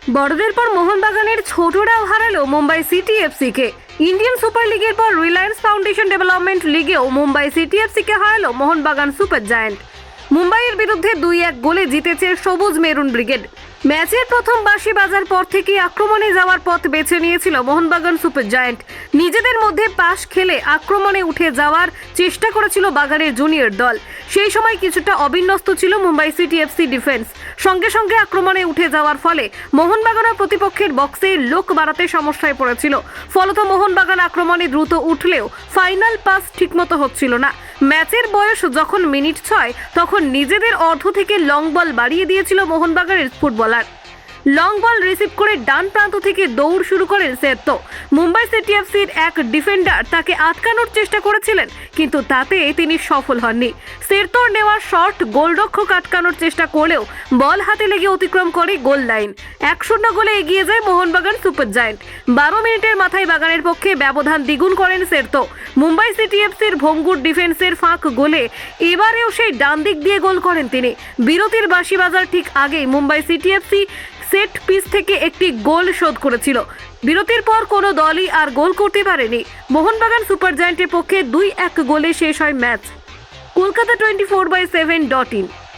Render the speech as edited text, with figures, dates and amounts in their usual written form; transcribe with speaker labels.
Speaker 1: বড়দের পর মোহনবাগানের ছোটরাও হারালো মুম্বাই সিটি এফসিকে। ইন্ডিয়ান সুপার লিগের পর Reliance foundation development লিগেও Mumbai city এফসিকে হারালো মোহনবাগান সুপার জায়ান্ট। মুম্বাইয়ের বিরুদ্ধে 2-1 গোলে জিতেছে সবুজ মেরুন ব্রিগেড। ম্যাচের প্রথম বাঁশি বাজার পর থেকেই আক্রমণে যাওয়ার পথ বেছে নিয়েছিল মোহনবাগান সুপার জায়ান্ট। নিজেদের মধ্যে পাস খেলে আক্রমণে উঠে যাওয়ার চেষ্টা করেছিল বাগানের জুনিয়র দল। সেই সময় কিছুটা অবিন্যস্ত ছিল মুম্বাই সিটি এফসি ডিফেন্স। সঙ্গে সঙ্গে আক্রমণে উঠে যাওয়ার ফলে মোহনবাগানের প্রতিপক্ষের বক্সে লোক বাড়াতে সমস্যায় পড়েছিল। ফলত মোহনবাগান আক্রমণে দ্রুত উঠলেও ফাইনাল পাস ঠিকমতো হচ্ছিল না। ম্যাচের বয়স যখন মিনিট 6 তখন নিজেদের অর্ধ থেকে লং বল বাড়িয়ে দিয়েছিল মোহনবাগানের ফুটবলার। লং বল রিসিভ করে ডান প্রান্ত থেকে দৌড় শুরু করেন সের্তো। মুম্বাই সিটি এফসির এক ডিফেন্ডার তাকে আটকানোর চেষ্টা করেছিলেন, কিন্তু তাতে তিনি সফল হননি। সের্তোর নেওয়া শট গোলরক্ষক আটকানোর চেষ্টা করলেও বল হাতে লেগে অতিক্রম করে গোল লাইন। 1-0 গোলে এগিয়ে যায় মোহনবাগান সুপার জায়ান্ট। 12 মিনিটের মাথায় বাগানের পক্ষে ব্যবধান দ্বিগুণ করেন সের্তো। মুম্বাই সিটি এফসির ভঙ্গুর ডিফেন্সের ফাঁক গোলে এবারেও সেই ডান দিক দিয়ে গোল করেন তিনি। বিরতির বাঁশি বাজার ঠিক আগেই Mumbai city FC set piece থেকে একটি গোল শোধ করেছিল। বিরতির পর কোনো দলই আর গোল করতে পারেনি। মোহনবাগান সুপার জায়ান্টের পক্ষে 2-1 গোলে শেষ হয় ম্যাচ। কলকাতা 24/7.in।